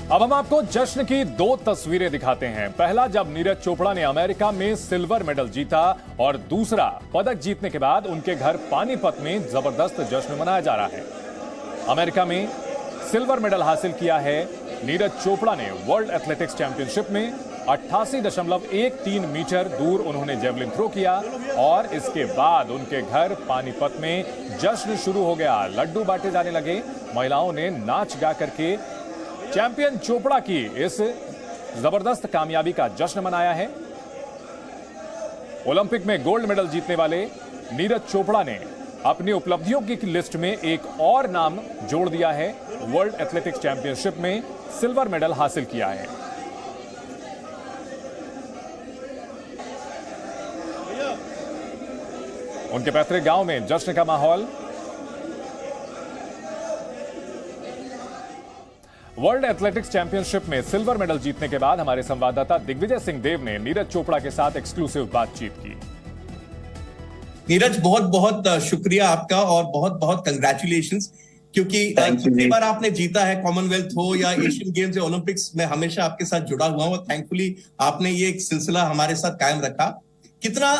अब हम आपको जश्न की दो तस्वीरें दिखाते हैं। पहला, जब नीरज चोपड़ा ने अमेरिका में सिल्वर मेडल जीता, और दूसरा, पदक जीतने के बाद उनके घर पानीपत में जबरदस्त जश्न मनाया जा रहा है। अमेरिका में सिल्वर मेडल हासिल किया है नीरज चोपड़ा ने। वर्ल्ड एथलेटिक्स चैंपियनशिप में 88.13 मीटर दूर उन्होंने जेवलिन थ्रो किया, और इसके बाद उनके घर पानीपत में जश्न शुरू हो गया। लड्डू बांटे जाने लगे, महिलाओं ने नाच गा करके चैंपियन चोपड़ा की इस जबरदस्त कामयाबी का जश्न मनाया है। ओलंपिक में गोल्ड मेडल जीतने वाले नीरज चोपड़ा ने अपनी उपलब्धियों की लिस्ट में एक और नाम जोड़ दिया है। वर्ल्ड एथलेटिक्स चैंपियनशिप में सिल्वर मेडल हासिल किया है। उनके पैतृक गांव में जश्न का माहौल। वर्ल्ड एथलेटिक्स चैंपियनशिप में सिल्वर मेडल जीतने के बाद हमारे संवाददाता दिग्विजय सिंह देव ने नीरज चोपड़ा के साथ एक्सक्लूसिव बातचीत की। नीरज, बहुत बहुत शुक्रिया आपका और बहुत बहुत कंग्रेचुलेशंस, क्योंकि कितनी बार आपने जीता है, कॉमनवेल्थ हो या एशियन गेम्स या ओलंपिक्स में, हमेशा आपके साथ जुड़ा हुआ हूं। थैंकफुली आपने ये एक सिलसिला हमारे साथ कायम रखा। कितना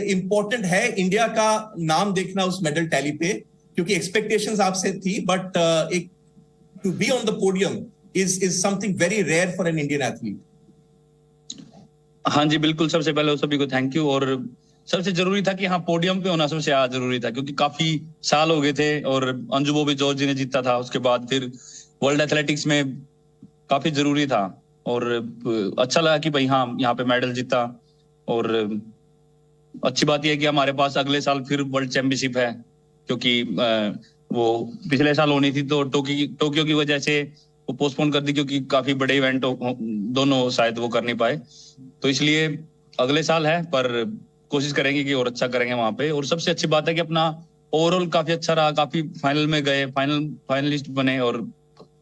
इंपॉर्टेंट है इंडिया का नाम देखना उस मेडल टैली पे, क्योंकि एक्सपेक्टेशंस आपसे थी, बट एक to be on the podium is something very rare for an Indian athlete. हाँ जी, बिल्कुल। सबसे पहले सभी को थैंक यू। और सबसे जरूरी था कि हाँ, पोडियम पे होना सबसे ज्यादा जरूरी था, क्योंकि काफी साल हो गए थे और अंजू बॉबी जॉर्ज जी ने जीता था। उसके बाद फिर वर्ल्ड एथलेटिक्स में काफी जरूरी था, और अच्छा लगा कि भाई हाँ, यहाँ पे मेडल जीता। और अच्छी बात यह है कि हमारे पास अगले साल फिर वर्ल्ड चैंपियनशिप है, क्योंकि वो पिछले साल होनी थी तो टोक्यो की वजह से वो पोस्टपोन कर दी, क्योंकि काफी बड़े इवेंट दोनों शायद वो कर नहीं पाए। तो इसलिए अगले साल है, पर कोशिश करेंगे कि और अच्छा करेंगे वहां पे। और सबसे अच्छी बात है कि अपना ओवरऑल काफी अच्छा रहा, काफी फाइनल में गए, फाइनलिस्ट बने और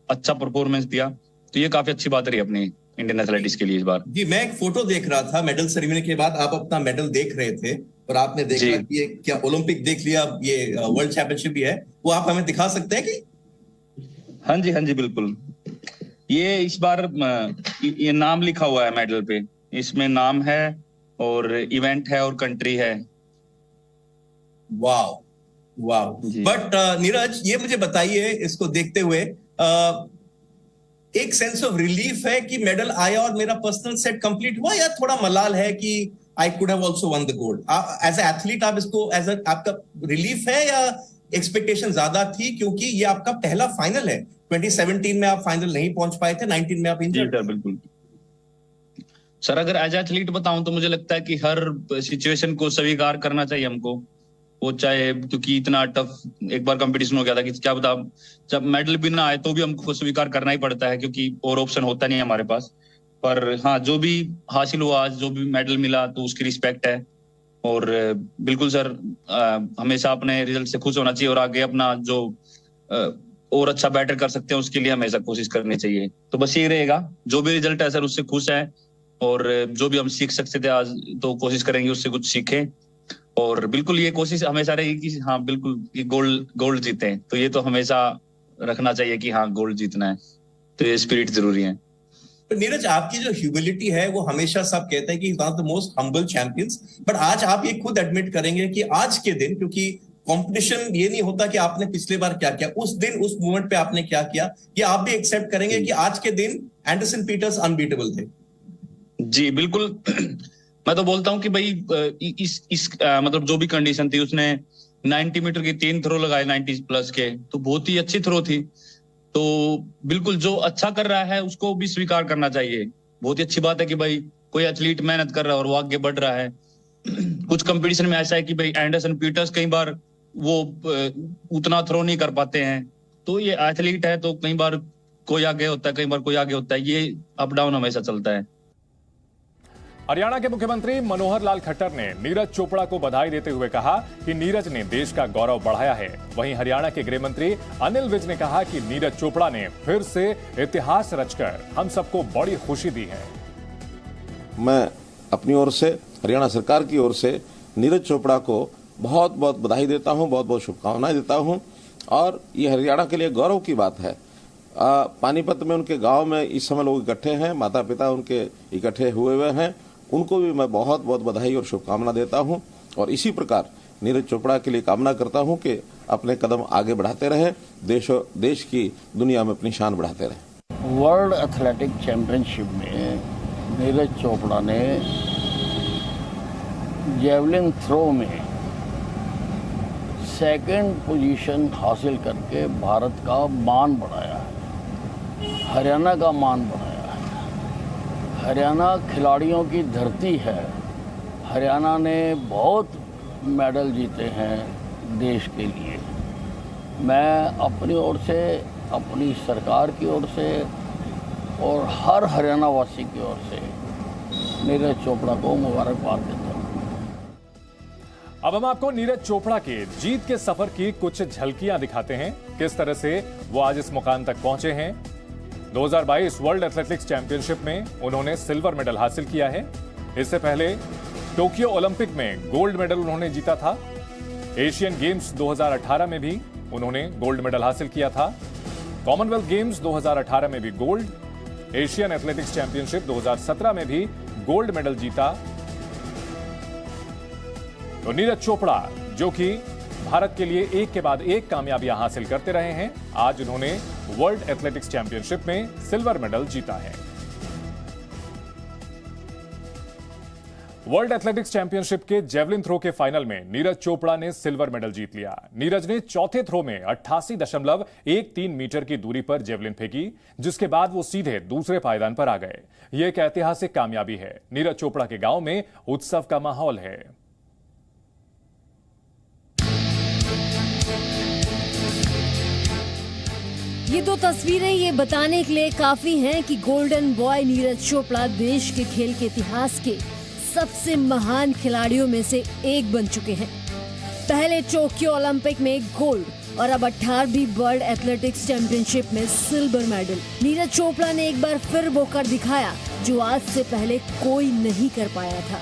अच्छा परफॉर्मेंस दिया। तो ये काफी अच्छी बात रही अपनी इंडियन एथलेटिक्स के लिए इस बार। जी, मैं एक फोटो देख रहा था मेडल सेरेमनी के बाद, आप अपना मेडल देख रहे थे और आपने देखा कि ये क्या ओलंपिक देख लिया, ये वर्ल्ड चैंपियनशिप भी है, वो आप हमें दिखा सकते हैं कि? हाँ जी, हाँ जी, बिल्कुल। ये इस बार ये नाम लिखा हुआ है मेडल पे, इसमें नाम है और इवेंट है और कंट्री है। वाह वाह। बट नीरज, ये मुझे बताइए, इसको देखते हुए एक सेंस ऑफ रिलीफ है कि मेडल आया और मेरा पर्सनल सेट कंप्लीट हुआ, या थोड़ा मलाल है कि I could have also won the gold? As an athlete, आप इसको आपका रिलीफ है या एक्सपेक्टेशन ज्यादा थी, क्योंकि ये आपका पहला फाइनल है? 2017 में आप फाइनल नहीं पहुंच पाए थे, 19 में आप इंजर्ड। बिल्कुल सर, अगर एज एथलीट बताऊं तो मुझे लगता है कि हर सिचुएशन को स्वीकार करना चाहिए हमको, वो चाहे, क्योंकि इतना टफ एक बार कंपटीशन हो गया था कि क्या बता, जब मेडल भी ना आए तो भी हमको स्वीकार करना ही पड़ता है, क्योंकि और ऑप्शन होता नहीं है हमारे पास। पर हाँ, जो भी हासिल हुआ, जो भी मेडल मिला, तो उसकी रिस्पेक्ट है। और बिल्कुल सर, हमेशा अपने रिजल्ट से खुश होना चाहिए, और आगे अपना जो और अच्छा बेटर कर सकते हैं उसके लिए हमेशा कोशिश करनी चाहिए। तो बस ये रहेगा, जो भी रिजल्ट है सर उससे खुश है, और जो भी हम सीख सकते थे आज, तो कोशिश करेंगे उससे कुछ सीखें। और बिल्कुल ये कोशिश हमेशा रहेगी कि हाँ, बिल्कुल ये गोल्ड जीते। तो ये तो हमेशा रखना चाहिए कि हाँ, गोल्ड जीतना है, तो ये स्पिरिट जरूरी है। नीरज, आपकी जो ह्यूमिलिटी है, वो हमेशा सब कहते हैं कि one of the most humble champions, but आज आप ये खुद एडमिट करेंगे कि आज के दिन, क्योंकि कंपटीशन ये नहीं होता कि आपने पिछले बार क्या किया, उस दिन उस मोमेंट पे आपने क्या किया, ये आप भी एक्सेप्ट करेंगे कि आज के दिन एंडरसन पीटर्स अनबीटेबल थे? जी बिल्कुल। मैं तो बोलता हूं कि भाई मतलब जो भी कंडीशन थी, उसने 90 मीटर की 3 थ्रो लगाए 90 प्लस के, तो बहुत ही अच्छी थ्रो थी। तो बिल्कुल जो अच्छा कर रहा है उसको भी स्वीकार करना चाहिए। बहुत ही अच्छी बात है कि भाई कोई एथलीट मेहनत कर रहा है और वो आगे बढ़ रहा है। कुछ कंपटीशन में ऐसा है कि भाई एंडरसन पीटर्स कई बार वो उतना थ्रो नहीं कर पाते हैं, तो ये एथलीट है, तो कई बार कोई आगे होता है, कई बार कोई आगे होता है, ये अप डाउन हमेशा चलता है। हरियाणा के मुख्यमंत्री मनोहर लाल खट्टर ने नीरज चोपड़ा को बधाई देते हुए कहा कि नीरज ने देश का गौरव बढ़ाया है। वहीं हरियाणा के गृह मंत्री अनिल विज ने कहा कि नीरज चोपड़ा ने फिर से इतिहास रचकर हम सबको बड़ी खुशी दी है। मैं अपनी ओर से, हरियाणा सरकार की ओर से नीरज चोपड़ा को बहुत बहुत बधाई देता हूं, बहुत बहुत शुभकामनाएं देता हूं। और ये हरियाणा के लिए गौरव की बात है पानीपत में उनके गांव में इस समय लोग इकट्ठे हैं, माता पिता उनके इकट्ठे हुए हैं, उनको भी मैं बहुत बहुत बधाई और शुभकामना देता हूं। और इसी प्रकार नीरज चोपड़ा के लिए कामना करता हूं कि अपने कदम आगे बढ़ाते रहे, देश की दुनिया में अपनी शान बढ़ाते रहे। वर्ल्ड एथलेटिक चैंपियनशिप में नीरज चोपड़ा ने जेवलिन थ्रो में सेकंड पोजीशन हासिल करके भारत का मान बढ़ाया है, हरियाणा का मान बढ़ाया है। हरियाणा खिलाड़ियों की धरती है। हरियाणा ने बहुत मेडल जीते हैं देश के लिए। मैं अपनी ओर से, अपनी सरकार की ओर से और हर हरियाणा वासी की ओर से नीरज चोपड़ा को मुबारकबाद देता हूँ। अब हम आपको नीरज चोपड़ा के जीत के सफर की कुछ झलकियां दिखाते हैं, किस तरह से वो आज इस मुकाम तक पहुंचे हैं। 2022 वर्ल्ड एथलेटिक्स चैंपियनशिप में उन्होंने सिल्वर मेडल हासिल किया है। इससे पहले टोक्यो ओलंपिक में गोल्ड मेडल उन्होंने जीता था। एशियन गेम्स 2018 में भी उन्होंने गोल्ड मेडल हासिल किया था। कॉमनवेल्थ गेम्स 2018 में भी गोल्ड, एशियन एथलेटिक्स चैंपियनशिप 2017 में भी गोल्ड मेडल जीता। तो नीरज चोपड़ा, जो कि भारत के लिए एक के बाद एक कामयाबियां हासिल करते रहे हैं, आज उन्होंने वर्ल्ड एथलेटिक्स चैंपियनशिप में सिल्वर मेडल जीता है। वर्ल्ड एथलेटिक्स चैंपियनशिप के जेवलिन थ्रो के फाइनल में नीरज चोपड़ा ने सिल्वर मेडल जीत लिया। नीरज ने चौथे थ्रो में 88.13 मीटर की दूरी पर जेवलिन फेंकी, जिसके बाद वो सीधे दूसरे पायदान पर आ गए। यह एक ऐतिहासिक कामयाबी है। नीरज चोपड़ा के गांव में उत्सव का माहौल है। ये दो तस्वीरें ये बताने के लिए काफी हैं कि गोल्डन बॉय नीरज चोपड़ा देश के खेल के इतिहास के सबसे महान खिलाड़ियों में से एक बन चुके हैं। पहले टोक्यो ओलंपिक में गोल्ड और अब 18वीं वर्ल्ड एथलेटिक्स चैंपियनशिप में सिल्वर मेडल। नीरज चोपड़ा ने एक बार फिर वो कर दिखाया जो आज से पहले कोई नहीं कर पाया था।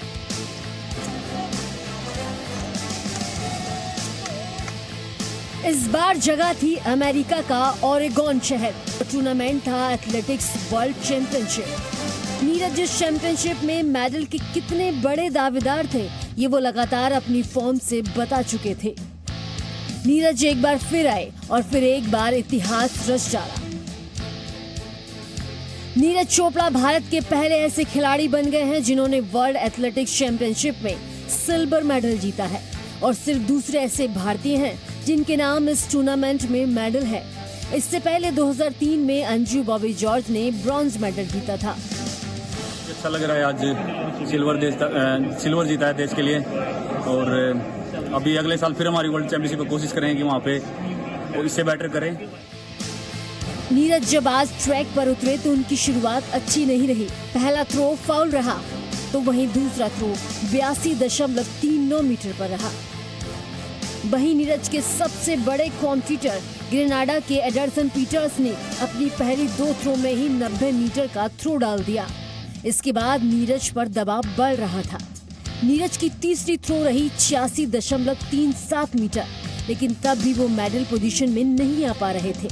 इस बार जगह थी अमेरिका का ओरेगोन शहर। टूर्नामेंट था एथलेटिक्स वर्ल्ड चैंपियनशिप। नीरज जिस चैंपियनशिप में मेडल के कितने बड़े दावेदार थे, ये वो लगातार अपनी फॉर्म से बता चुके थे। नीरज एक बार फिर आए और फिर एक बार इतिहास रच डाला। नीरज चोपड़ा भारत के पहले ऐसे खिलाड़ी बन गए हैं जिन्होंने वर्ल्ड एथलेटिक्स चैंपियनशिप में सिल्वर मेडल जीता है, और सिर्फ दूसरे ऐसे भारतीय हैं जिनके नाम इस टूर्नामेंट में मेडल है। इससे पहले 2003 में अंजू बॉबी जॉर्ज ने ब्रॉन्ज मेडल जीता था। अच्छा लग रहा है आज सिल्वर जीता है देश के लिए, और अभी अगले साल फिर हमारी वर्ल्ड चैंपियनशिप में कोशिश करेंगे कि वहाँ पे इससे बेटर करें। नीरज जब आज ट्रैक पर उतरे तो उनकी शुरुआत अच्छी नहीं रही। पहला थ्रो फाउल रहा, तो वहीं दूसरा थ्रो 82.39 मीटर पर रहा। वहीं नीरज के सबसे बड़े कॉम्पिटिटर ग्रेनाडा के एडरसन पीटर्स ने अपनी पहली दो थ्रो में ही 90 मीटर का थ्रो डाल दिया। इसके बाद नीरज पर दबाव बढ़ रहा था। नीरज की तीसरी थ्रो रही 86.37 मीटर, लेकिन तब भी वो मेडल पोजीशन में नहीं आ पा रहे थे।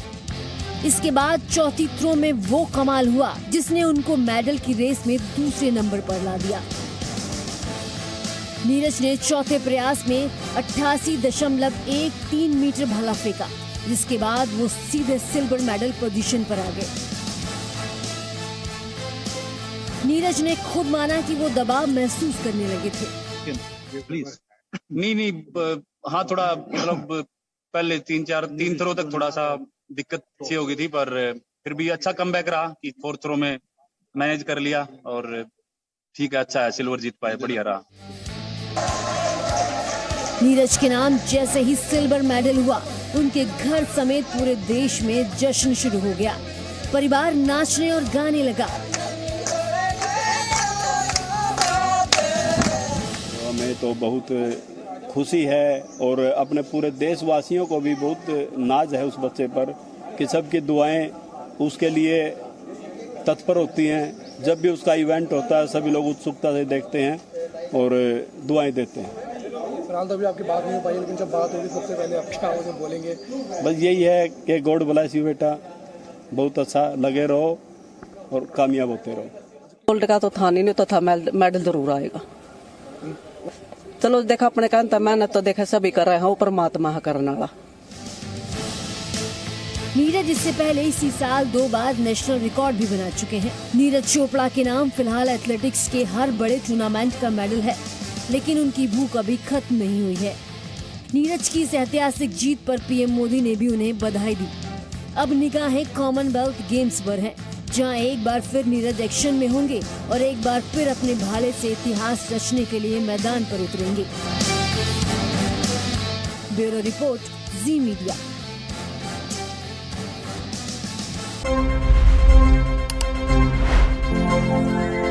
इसके बाद चौथी थ्रो में वो कमाल हुआ जिसने उनको मेडल की रेस में दूसरे नंबर पर ला दिया। नीरज ने चौथे प्रयास में 88.13 मीटर भाला फेंका, जिसके बाद वो सीधे सिल्वर मेडल पोजीशन पर आ गए। नीरज ने खुद माना कि वो दबाव महसूस करने लगे थे। नहीं, हाँ थोड़ा मतलब पहले तीन थ्रो तक थोड़ा सा दिक्कत सी हो गई थी, पर फिर भी अच्छा कमबैक रहा कि फोर्थ थ्रो में मैनेज कर लिया, और ठीक है, अच्छा है, सिल्वर जीत पाए, बढ़िया रहा। नीरज के नाम जैसे ही सिल्वर मेडल हुआ, उनके घर समेत पूरे देश में जश्न शुरू हो गया। परिवार नाचने और गाने लगा। हमें तो बहुत खुशी है, और अपने पूरे देशवासियों को भी बहुत नाज है उस बच्चे पर कि सबकी दुआएं उसके लिए तत्पर होती हैं। जब भी उसका इवेंट होता है सभी लोग उत्सुकता से देखते हैं और दुआएं देते हैं। फिलहाल तो अभी आपकी बात नहीं हो पाई, लेकिन जब बात होगी सबसे पहले आप क्या बोलेंगे? बस यही है कि गॉड ब्लेस यू बेटा, बहुत अच्छा लगे रहो और कामयाब होते रहो। गोल्ड का तो था नहीं तो था मेडल जरूर आएगा। चलो देखा अपने कहता मेहनत तो देखा सभी कर रहे हैं, परमात्मा करने वाला। नीरज इससे पहले इसी साल 2 बार नेशनल रिकॉर्ड भी बना चुके हैं। नीरज चोपड़ा के नाम फिलहाल एथलेटिक्स के हर बड़े टूर्नामेंट का मेडल है, लेकिन उनकी भूख अभी खत्म नहीं हुई है। नीरज की इस ऐतिहासिक जीत पर पीएम मोदी ने भी उन्हें बधाई दी। अब निगाहें कॉमनवेल्थ गेम्स पर हैं, जहां एक बार फिर नीरज एक्शन में होंगे और एक बार फिर अपने भाले से इतिहास रचने के लिए मैदान पर उतरेंगे। Bureau report, Zee media. Thank you.